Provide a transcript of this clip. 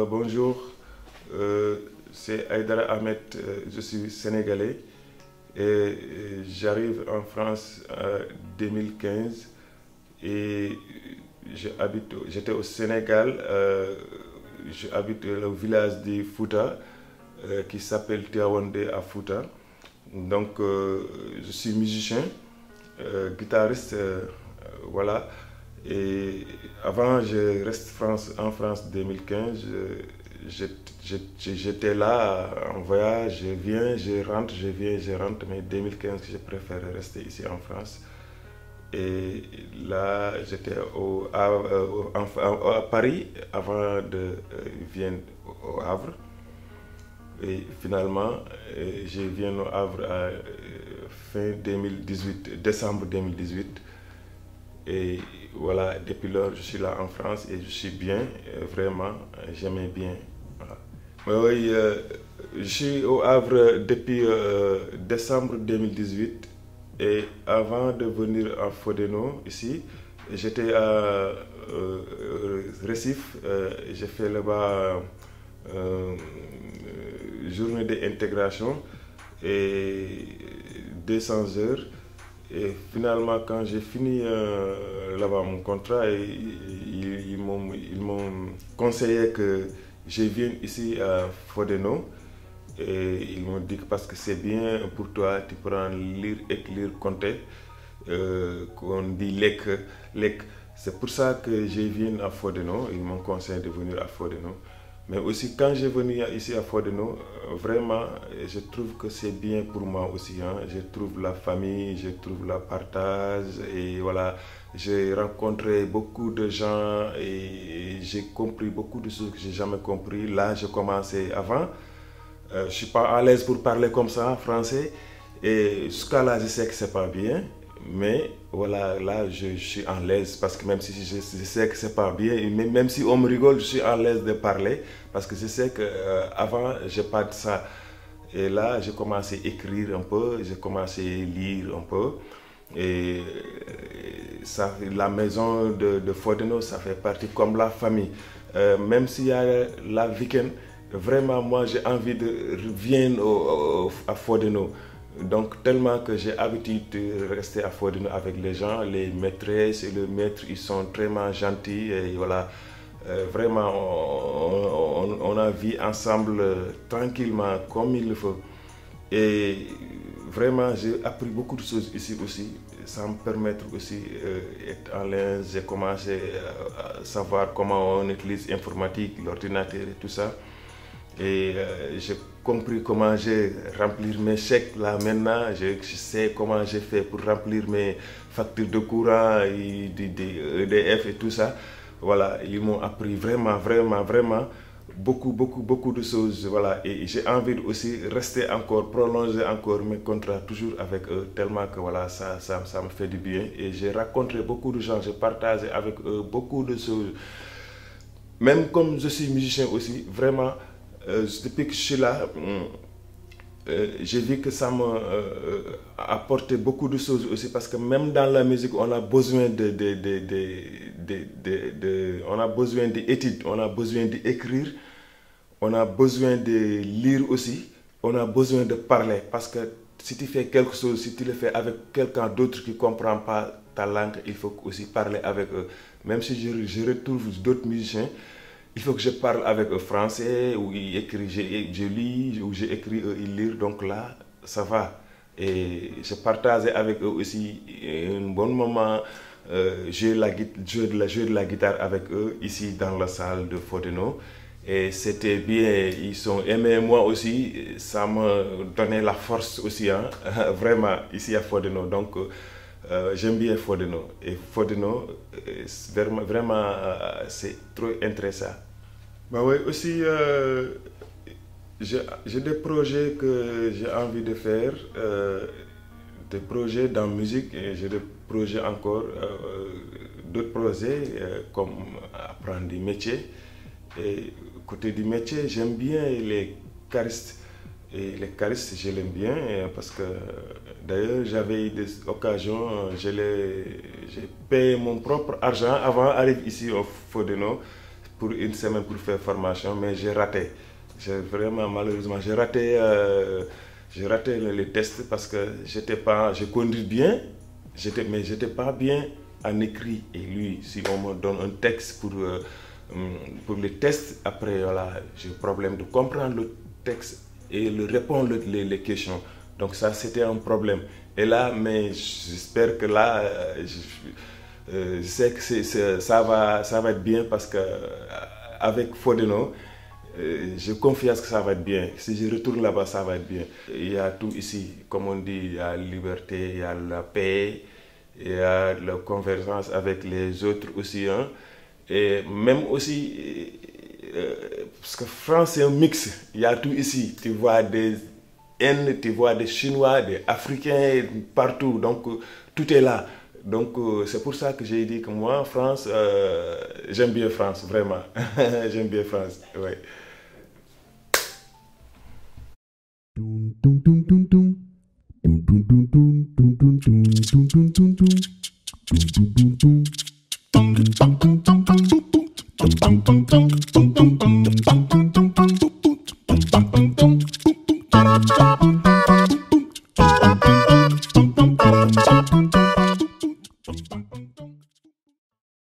Bonjour, c'est Aïdara Ahmed, je suis sénégalais et j'arrive en France en 2015 et j'étais au Sénégal, j'habite le village de Fouta qui s'appelle Tiaoundé à Fouta. Donc je suis musicien, guitariste, voilà. Et avant, je reste en France 2015. J'étais là en voyage, je viens, je rentre, je viens, je rentre. Mais 2015, je préfère rester ici en France. Et là, j'étais à Paris avant de venir au Havre. Et finalement, je viens au Havre à fin 2018, décembre 2018. Et voilà, depuis lors, je suis là en France et je suis bien, vraiment, j'aimais bien. Voilà. Mais oui, je suis au Havre depuis décembre 2018 et avant de venir à Fodeno, ici, j'étais à Recife, j'ai fait là-bas journée d'intégration et 200 heures. Et finalement, quand j'ai fini là-bas mon contrat, ils m'ont conseillé que je vienne ici à Fodeno. Et ils m'ont dit que parce que c'est bien pour toi, tu pourras lire, écrire, compter, qu'on dit lek. C'est pour ça que je viens à Fodeno. Ils m'ont conseillé de venir à Fodeno. Mais aussi, quand je venu ici à Fodeno, vraiment, je trouve que c'est bien pour moi aussi. Hein. Je trouve la famille, je trouve le partage. Et voilà, j'ai rencontré beaucoup de gens et j'ai compris beaucoup de choses que j'ai jamais compris. Là, j'ai commencé avant. Je ne suis pas à l'aise pour parler comme ça en français. Et jusqu'à là, je sais que c'est pas bien. Mais voilà, là, je suis en l'aise parce que même si je sais que c'est pas bien, même si on me rigole, je suis en l'aise de parler parce que je sais que avant, je n'ai pas de ça. Et là, j'ai commencé à écrire un peu, j'ai commencé à lire un peu. Et ça, la maison de Fodeno, ça fait partie comme la famille. Même s'il y a la week-end, vraiment, moi, j'ai envie de revenir à Fodeno. Donc, tellement que j'ai l'habitude de rester à Fodeno avec les gens, les maîtresses et le maître, ils sont vraiment gentils. Et voilà, vraiment, on a vécu ensemble tranquillement, comme il le faut. Et vraiment, j'ai appris beaucoup de choses ici aussi. Ça me permet aussi d'être en l'aise. J'ai commencé à savoir comment on utilise l'informatique, l'ordinateur et tout ça. Et j'ai compris comment j'ai remplir mes chèques là maintenant. Je sais comment j'ai fait pour remplir mes factures de courant, et EDF et tout ça. Voilà, ils m'ont appris vraiment beaucoup de choses. Voilà, et j'ai envie aussi rester encore, prolonger encore mes contrats toujours avec eux, tellement que voilà, ça me fait du bien. Et j'ai rencontré beaucoup de gens, j'ai partagé avec eux beaucoup de choses. Même comme je suis musicien aussi, vraiment. Depuis que je suis là, j'ai vu que ça m'a apporté beaucoup de choses aussi parce que même dans la musique, on a besoin on a besoin d'études, on a besoin d'écrire, on a besoin de lire aussi, on a besoin de parler parce que si tu fais quelque chose, si tu le fais avec quelqu'un d'autre qui ne comprend pas ta langue, il faut aussi parler avec eux. Même si je retrouve d'autres musiciens, il faut que je parle avec eux français, ou ils écrivent, je lis, ou j'écris, eux ils lisent, donc là, ça va. Et je partageais avec eux aussi un bon moment, jouer de la guitare avec eux ici dans la salle de Fodeno. Et c'était bien, ils ont aimé moi aussi, ça m'a donné la force aussi, hein, vraiment, ici à Fodeno. Donc, j'aime bien Fodeno. Et Fodeno, vraiment, c'est trop intéressant. Bah oui, aussi, j'ai des projets que j'ai envie de faire, des projets dans la musique, et j'ai des projets encore, d'autres projets comme apprendre des métiers. Et côté du métier, j'aime bien les Cariste. Et les caristes, je l'aime bien parce que d'ailleurs j'avais eu des occasions, j'ai payé mon propre argent avant d'arriver ici au Fodeno pour une semaine pour faire formation, mais j'ai raté. J'ai vraiment malheureusement j'ai raté les tests parce que je conduis bien, mais j'étais pas bien en écrit. Et lui, si on me donne un texte pour les tests, après voilà, j'ai le problème de comprendre le texte et de répondre les questions. Donc ça, c'était un problème. Et là, mais j'espère que là, je sais que ça va être bien parce que avec Fodeno, j'ai confiance que ça va être bien. Si je retourne là-bas, ça va être bien. Il y a tout ici, comme on dit, il y a la liberté, il y a la paix, il y a la convergence avec les autres aussi. Hein. Et même aussi, parce que France c'est un mix, il y a tout ici. Tu vois des Indes, tu vois des Chinois, des Africains, partout. Donc tout est là. Donc c'est pour ça que j'ai dit que moi, France, j'aime bien France, vraiment. J'aime bien France, ouais. Bum bum bum bum bum bum bum bum bum bum bum bum bum.